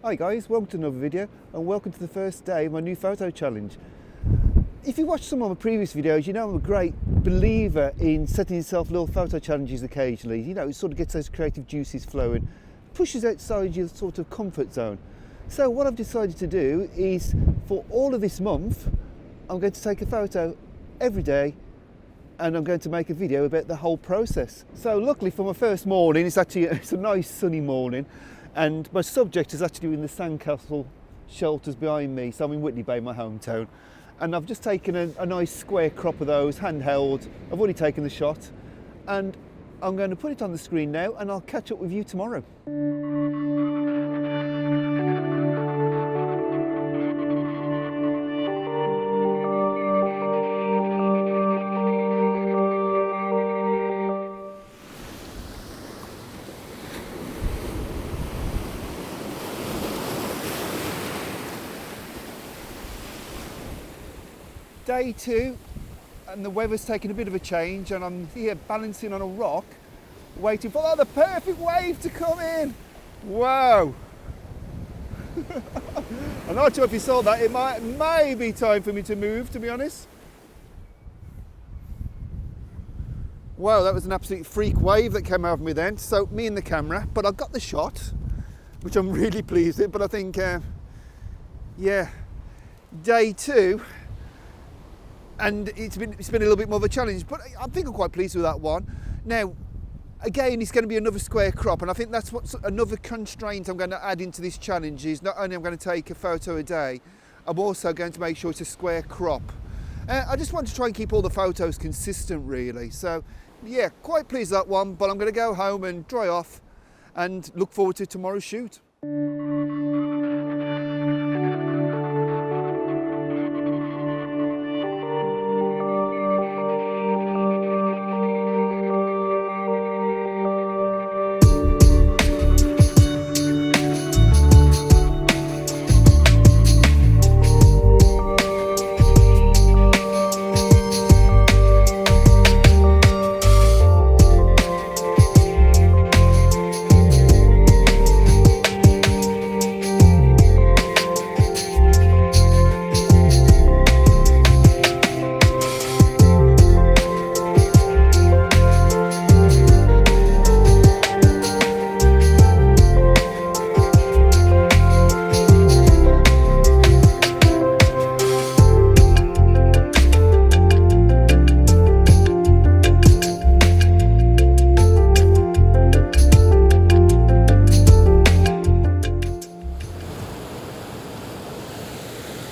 Hi guys, welcome to another video and welcome to the first day of my new photo challenge. If you watched some of my previous videos, you know I'm a great believer in setting yourself little photo challenges occasionally. You know, it sort of gets those creative juices flowing, pushes outside your sort of comfort zone. So what I've decided to do is, for all of this month, I'm going to take a photo every day and I'm going to make a video about the whole process. So luckily for my first morning, it's a nice sunny morning, and my subject is actually in the sandcastle shelters behind me. So I'm in Whitley Bay, my hometown, and I've just taken a nice square crop of those, handheld. I've already taken the shot and I'm going to put it on the screen now, and I'll catch up with you tomorrow. Day two, and the weather's taken a bit of a change, and I'm here balancing on a rock, waiting for the perfect wave to come in. Wow! I'm not sure if you saw that. It may be time for me to move, to be honest. Wow, that was an absolute freak wave that came over me then. So me and the camera, but I got the shot, which I'm really pleased with. But I think, yeah, day two. And it's been a little bit more of a challenge, but I think I'm quite pleased with that one. Now, again, it's going to be another square crop, and I think that's what's another constraint I'm going to add into this challenge is not only I'm going to take a photo a day, I'm also going to make sure it's a square crop. I just want to try and keep all the photos consistent, really. So, yeah, quite pleased with that one, but I'm going to go home and dry off and look forward to tomorrow's shoot.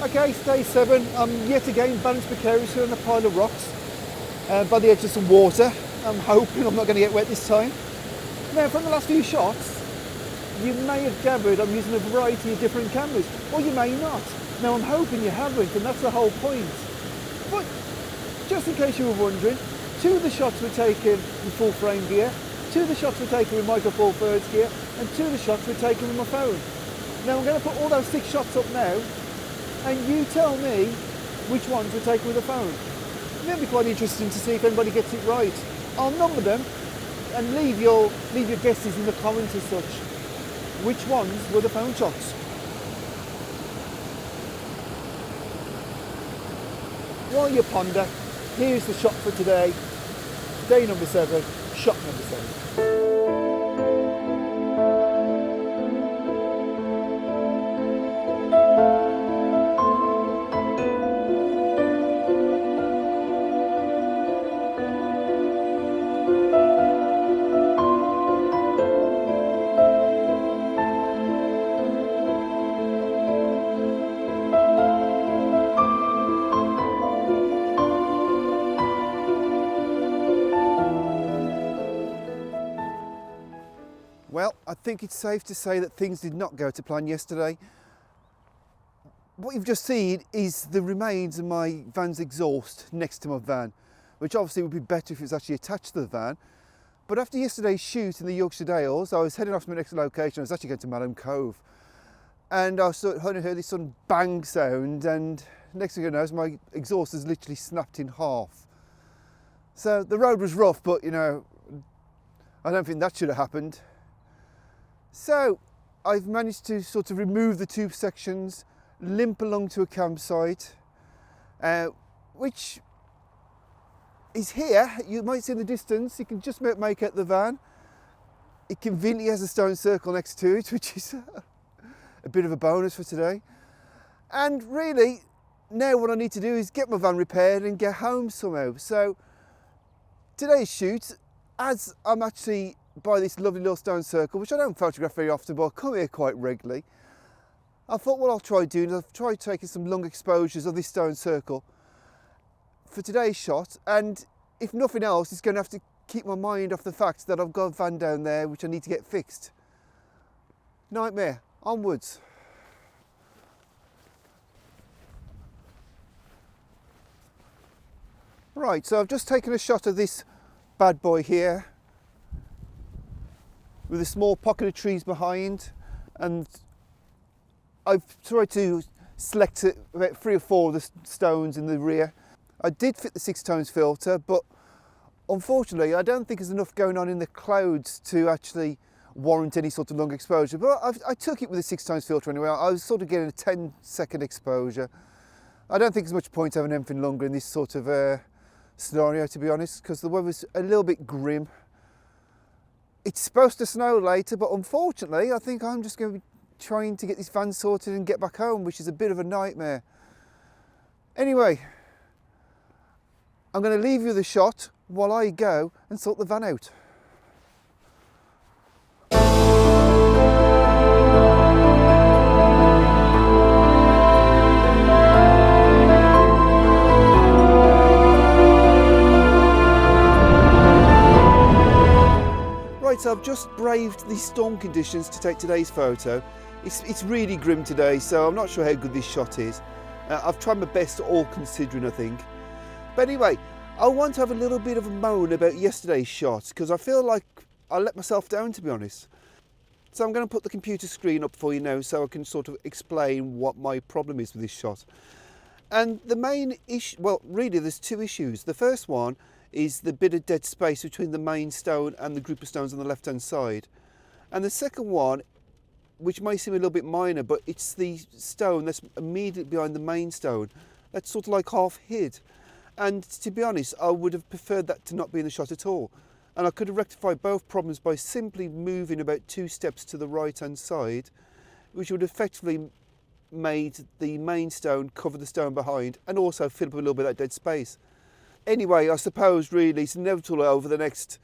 Okay, it's day 7. I'm yet again balanced precariously on a pile of rocks by the edge of some water. I'm hoping I'm not going to get wet this time. Now, from the last few shots, you may have gathered I'm using a variety of different cameras, or you may not. Now, I'm hoping you haven't, and that's the whole point. But just in case you were wondering, 2 of the shots were taken with full frame gear, 2 of the shots were taken with micro four thirds gear, and 2 of the shots were taken with my phone. Now, I'm going to put all those 6 shots up now, and you tell me which ones were taken with a phone. It'll be quite interesting to see if anybody gets it right. I'll number them and leave your guesses in the comments as such. Which ones were the phone shots? While you ponder, here's the shot for today. Day number 7, shot number 7. Well, I think it's safe to say that things did not go to plan yesterday. What you've just seen is the remains of my van's exhaust next to my van, which obviously would be better if it was actually attached to the van. But after yesterday's shoot in the Yorkshire Dales, I was heading off to my next location. I was actually going to Malham Cove. And I heard this sudden bang sound, and next thing I know, my exhaust has literally snapped in half. So the road was rough, but you know, I don't think that should have happened. So I've managed to sort of remove the two sections, limp along to a campsite, which is here. You might see in the distance, you can just about make out the van. It conveniently has a stone circle next to it, which is a bit of a bonus for today. And really, now what I need to do is get my van repaired and get home somehow. So today's shoot, as I'm actually by this lovely little stone circle, which I don't photograph very often, but I come here quite regularly, I thought what I'll try doing is I'll try taking some long exposures of this stone circle for today's shot, and if nothing else, it's going to have to keep my mind off the fact that I've got a van down there which I need to get fixed. Nightmare, onwards. Right, so I've just taken a shot of this bad boy here with a small pocket of trees behind, and I've tried to select about 3 or 4 of the stones in the rear. I did fit the 6 tones filter, but unfortunately I don't think there's enough going on in the clouds to actually warrant any sort of long exposure, but I took it with a 6 tones filter anyway. I was sort of getting a 10-second exposure. I don't think there's much point having anything longer in this sort of scenario, to be honest, because the weather's a little bit grim. It's supposed to snow later, but unfortunately I think I'm just going to be trying to get this van sorted and get back home, which is a bit of a nightmare. Anyway, I'm going to leave you the shot while I go and sort the van out. Right, so I've just braved the storm conditions to take today's photo. It's really grim today, so I'm not sure how good this shot is. I've tried my best, all considering, I think. But anyway, I want to have a little bit of a moan about yesterday's shot, because I feel like I let myself down, to be honest. So I'm going to put the computer screen up for you now so I can sort of explain what my problem is with this shot. And the main issue, well, really there's 2 issues. The first one is the bit of dead space between the main stone and the group of stones on the left hand side. And the second one, which may seem a little bit minor, but it's the stone that's immediately behind the main stone that's sort of like half hid. And to be honest, I would have preferred that to not be in the shot at all. And I could have rectified both problems by simply moving about 2 steps to the right hand side, which would effectively made the main stone cover the stone behind and also fill up a little bit of that dead space. Anyway, I suppose really it's inevitable over the next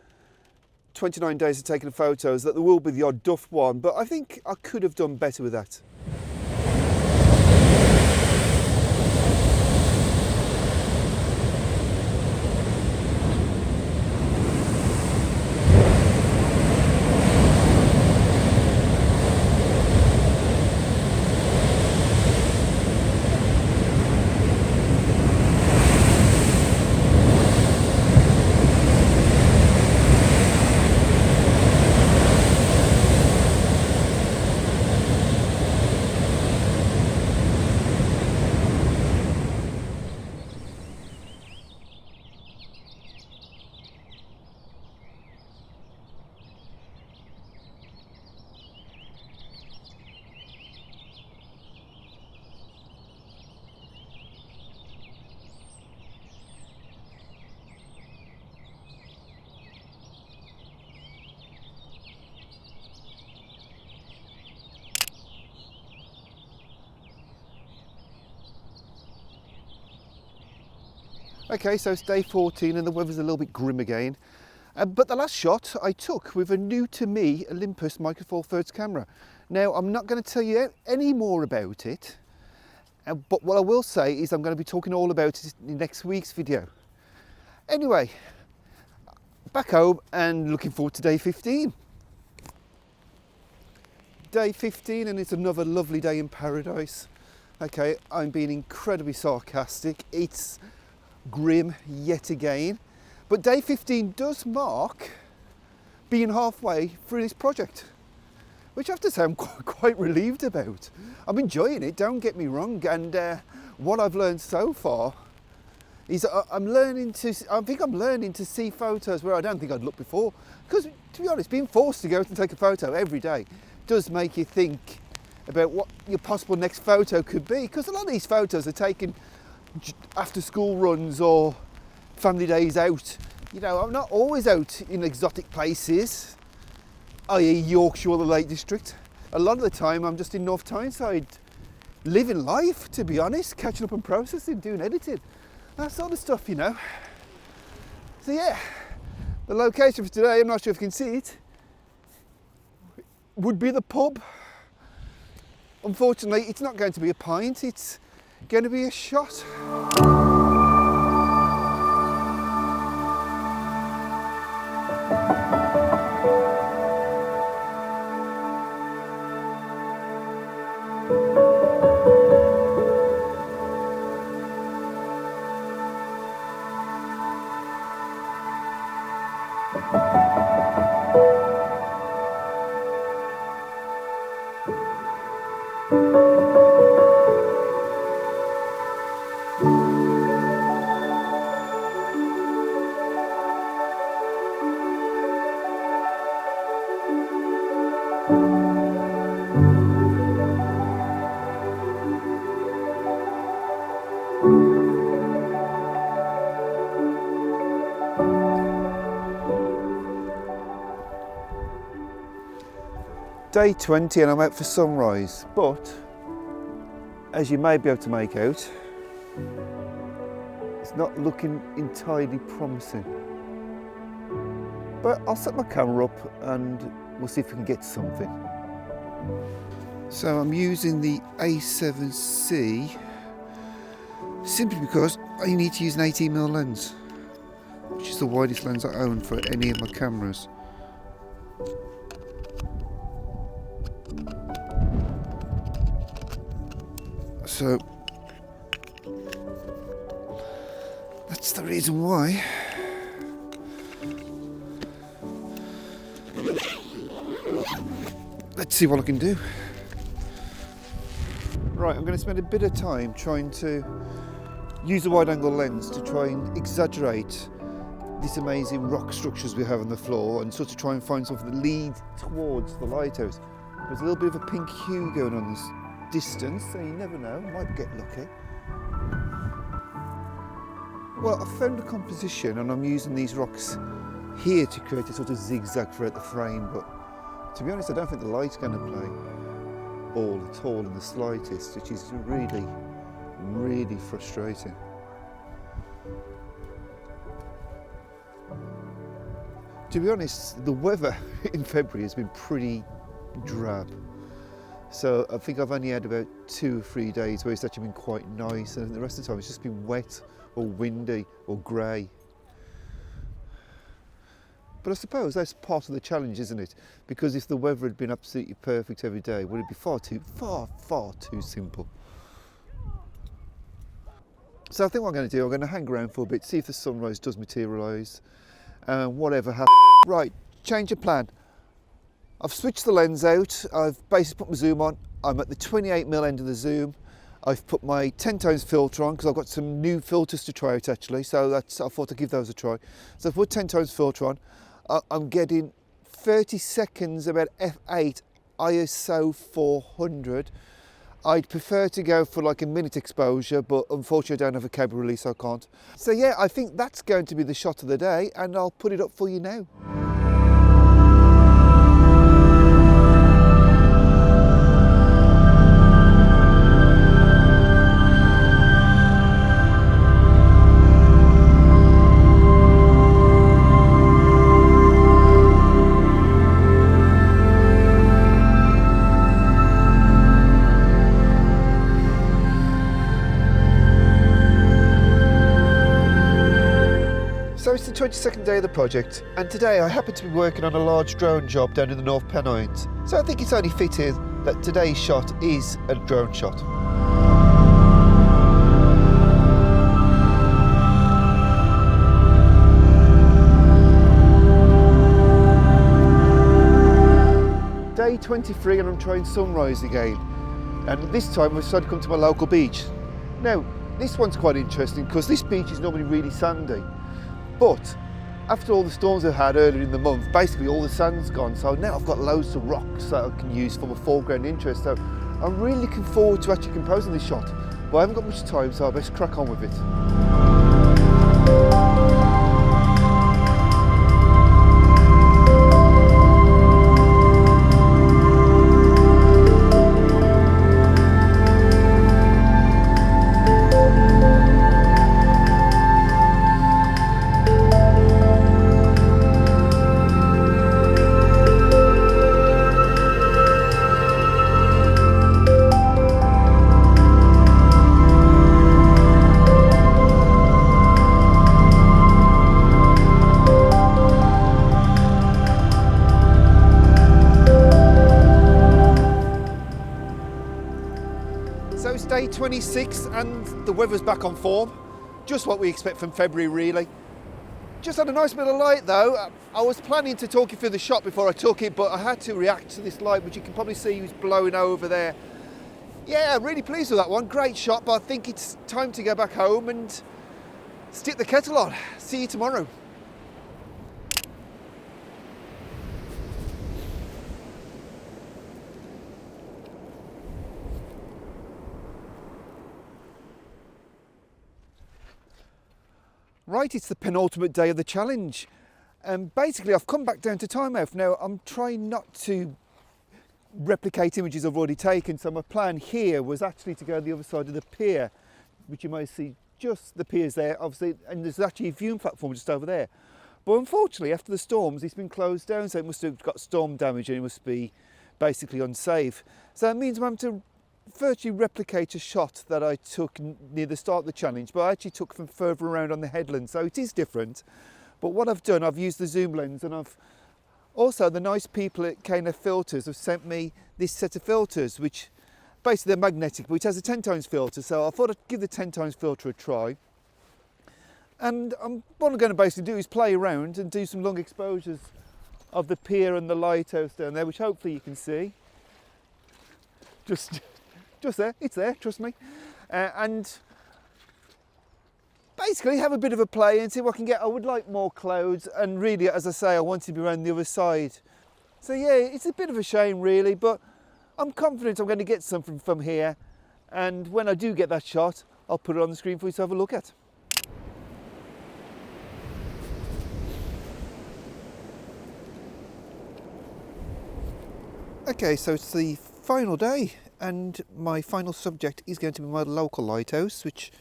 29 days of taking photos that there will be the odd duff one, but I think I could have done better with that. Okay, so it's day 14 and the weather's a little bit grim again. But the last shot I took with a new to me Olympus Micro Four Thirds camera. Now, I'm not going to tell you any more about it, but what I will say is I'm going to be talking all about it in next week's video. Anyway, back home and looking forward to day 15. Day 15 and it's another lovely day in paradise. Okay, I'm being incredibly sarcastic. It's grim yet again, but day 15 does mark being halfway through this project, which I have to say I'm quite relieved about. I'm enjoying it, don't get me wrong, and what I've learned so far is I think I'm learning to see photos where I don't think I'd look before, because to be honest, being forced to go out and take a photo every day does make you think about what your possible next photo could be, because a lot of these photos are taken after school runs or family days out. You know, I'm not always out in exotic places, i.e. Yorkshire or the Lake District. A lot of the time I'm just in North Tyneside, living life, to be honest, catching up on processing, doing editing, that sort of stuff, you know. So yeah, the location for today, I'm not sure if you can see it, would be the pub. Unfortunately, it's not going to be a pint, it's going to be a shot. Day 20 and I'm out for sunrise, but as you may be able to make out, it's not looking entirely promising. But I'll set my camera up and we'll see if we can get something. So I'm using the A7C simply because I need to use an 18mm lens, which is the widest lens I own for any of my cameras. So that's the reason why. Let's see what I can do. Right, I'm going to spend a bit of time trying to use a wide angle lens to try and exaggerate these amazing rock structures we have on the floor and sort of try and find something that leads towards the lighthouse. There's a little bit of a pink hue going on this distance, so you never know, might get lucky. Well, I found a composition and I'm using these rocks here to create a sort of zigzag throughout the frame, but to be honest I don't think the light's going to play ball at all in the slightest, which is really, really frustrating. To be honest, the weather in February has been pretty drab. So I think I've only had about 2 or 3 days where it's actually been quite nice, and the rest of the time it's just been wet or windy or grey. But I suppose that's part of the challenge, isn't it? Because if the weather had been absolutely perfect every day, would it be far too simple? So I think what I'm going to do, I'm going to hang around for a bit, see if the sunrise does materialise, and whatever happens. Right, change of plan. I've switched the lens out, I've basically put my zoom on, I'm at the 28mm end of the zoom, I've put my 10x filter on because I've got some new filters to try out actually, so I thought I'd give those a try. So I've put 10x filter on, I'm getting 30 seconds about f8 ISO 400. I'd prefer to go for like a minute exposure, but unfortunately I don't have a cable release, so I can't. So yeah, I think that's going to be the shot of the day, and I'll put it up for you now. So it's the 22nd day of the project, and today I happen to be working on a large drone job down in the North Pennines. So I think it's only fitting that today's shot is a drone shot. Day 23 and I'm trying sunrise again, and this time I've decided to come to my local beach. Now this one's quite interesting because this beach is normally really sandy, but After all the storms I had earlier in the month, basically all the sand's gone, so now I've got loads of rocks that I can use for my foreground interest. So I'm really looking forward to actually composing this shot, but I haven't got much time, so I best crack on with it. So it's day 26 and the weather's back on form. Just what we expect from February, really. Just had a nice bit of light though. I was planning to talk you through the shot before I took it, but I had to react to this light, which you can probably see was blowing over there. Yeah, really pleased with that one. Great shot, but I think it's time to go back home and stick the kettle on. See you tomorrow. Right, it's the penultimate day of the challenge. And basically I've come back down to timeout. Now I'm trying not to replicate images I've already taken, so my plan here was actually to go to the other side of the pier, which you might see just the piers there, obviously, and there's actually a viewing platform just over there. But unfortunately, after the storms, it's been closed down, so it must have got storm damage and it must be basically unsafe. So that means I'm having to virtually replicate a shot that I took near the start of the challenge, but I actually took from further around on the headland, so it is different. But what I've done, I've used the zoom lens, and I've also, the nice people at KNF Filters have sent me this set of filters, which basically they're magnetic, which has a 10 times filter, so I thought I'd give the 10 times filter a try. And what I'm going to basically do is play around and do some long exposures of the pier and the lighthouse down there, which hopefully you can see. Just there, it's there, trust me. And basically have a bit of a play and see what I can get. I would like more clouds, and really, as I say, I want to be around the other side. So yeah, it's a bit of a shame really, but I'm confident I'm going to get something from here. And when I do get that shot, I'll put it on the screen for you to have a look at. Okay, so it's the final day, and my final subject is going to be my local lighthouse, which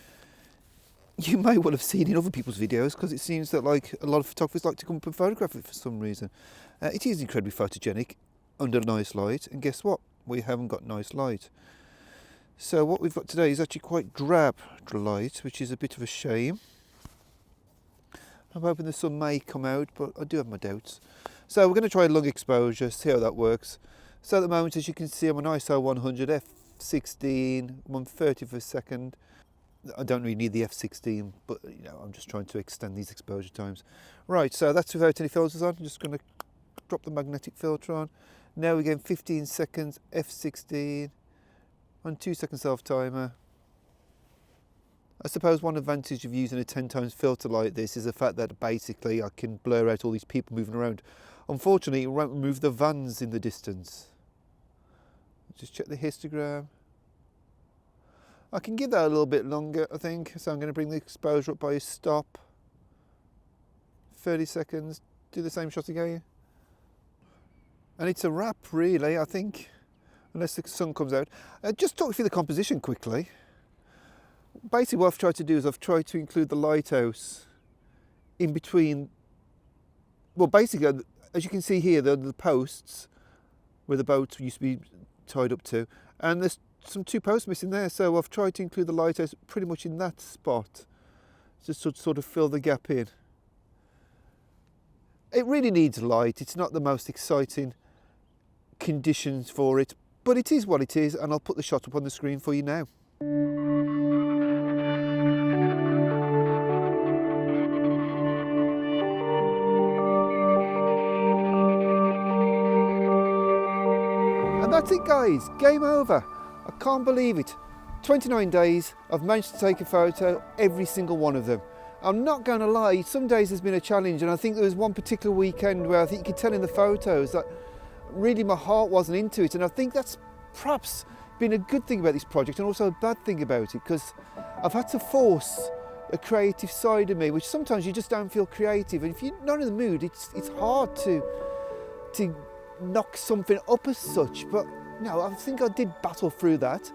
you may well have seen in other people's videos, because it seems that like a lot of photographers like to come up and photograph it for some reason. It is incredibly photogenic under nice light, and guess what? We haven't got nice light. So what we've got today is actually quite drab light, which is a bit of a shame. I'm hoping the sun may come out, but I do have my doubts. So we're going to try a long exposure, see how that works. So at the moment, as you can see, I'm on ISO 100, f16, 130 per second. I don't really need the f16, but you know, I'm just trying to extend these exposure times. Right, so that's without any filters on. I'm just going to drop the magnetic filter on. Now we're getting 15 seconds, f16, on 2 second self timer. I suppose one advantage of using a 10 times filter like this is the fact that basically I can blur out all these people moving around. Unfortunately, it won't remove the vans in the distance. Just check the histogram. I can give that a little bit longer, I think, so I'm going to bring the exposure up by a stop. 30 seconds, do the same shot again. And it's a wrap, really, I think, unless the sun comes out. Just talk through the composition quickly. Basically what I've tried to do is I've tried to include the lighthouse in between, well basically, as you can see here, the posts where the boat used to be tied up to, and there's some 2 posts missing there, so I've tried to include the lighthouse pretty much in that spot, just to sort of fill the gap in. It really needs light. It's not the most exciting conditions for it, but it is what it is, and I'll put the shot up on the screen for you now. And that's it guys, game over. I can't believe it. 29 days, I've managed to take a photo, every single one of them. I'm not going to lie, some days there's been a challenge, and I think there was one particular weekend where I think you can tell in the photos that really my heart wasn't into it, and I think that's perhaps been a good thing about this project and also a bad thing about it, because I've had to force a creative side of me, which sometimes you just don't feel creative, and if you're not in the mood, it's hard to knock something up as such. But no, I think I did battle through that.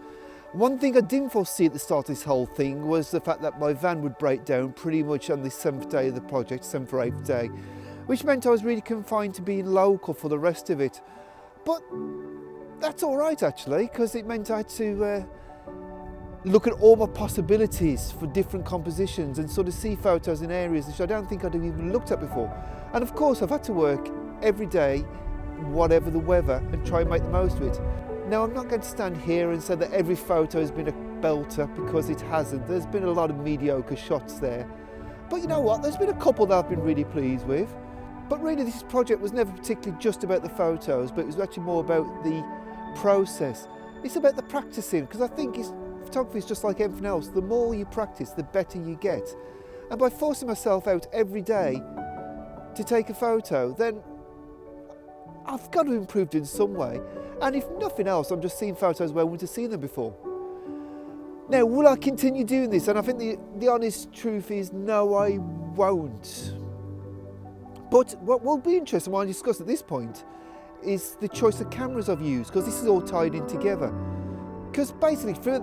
One thing I didn't foresee at the start of this whole thing was the fact that my van would break down pretty much on the 7th day of the project, 7th or 8th day, which meant I was really confined to being local for the rest of it. But that's all right actually, because it meant I had to look at all my possibilities for different compositions and sort of see photos in areas which I don't think I'd have even looked at before. And of course I've had to work every day, whatever the weather, and try and make the most of it. Now, I'm not going to stand here and say that every photo has been a belter, because it hasn't. There's been a lot of mediocre shots there. But you know what, there's been a couple that I've been really pleased with. But really this project was never particularly just about the photos, but it was actually more about the process. It's about the practicing, because I think photography is just like everything else. The more you practice, the better you get. And by forcing myself out every day to take a photo, then I've got to have improved in some way. And if nothing else, I'm just seeing photos where I wouldn't have seen them before. Now, will I continue doing this? And I think the honest truth is no, I won't. But what will be interesting, what I discuss at this point, is the choice of cameras I've used, because this is all tied in together. Because basically throughout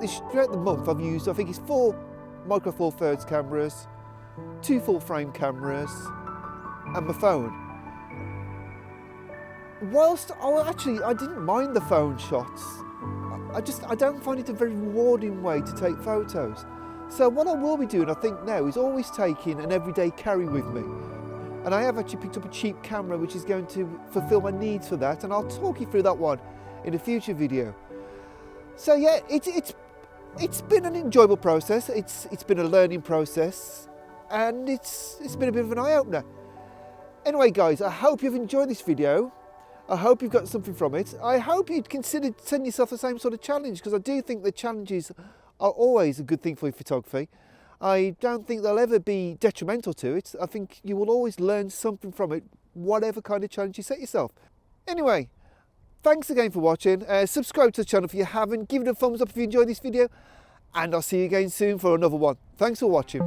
the month I've used, I think it's 4 Micro Four Thirds cameras, 2 full frame cameras, and my phone. Whilst I didn't mind the phone shots, I don't find it a very rewarding way to take photos. So what I will be doing, I think now, is always taking an everyday carry with me. And I have actually picked up a cheap camera which is going to fulfill my needs for that, and I'll talk you through that one in a future video. So yeah, it's been an enjoyable process, it's been a learning process, and it's been a bit of an eye-opener. Anyway guys, I hope you've enjoyed this video. I hope you've got something from it. I hope you'd consider setting yourself the same sort of challenge, because I do think the challenges are always a good thing for your photography. I don't think they'll ever be detrimental to it. I think you will always learn something from it, whatever kind of challenge you set yourself. Anyway, thanks again for watching. Subscribe to the channel if you haven't. Give it a thumbs up if you enjoyed this video. And I'll see you again soon for another one. Thanks for watching.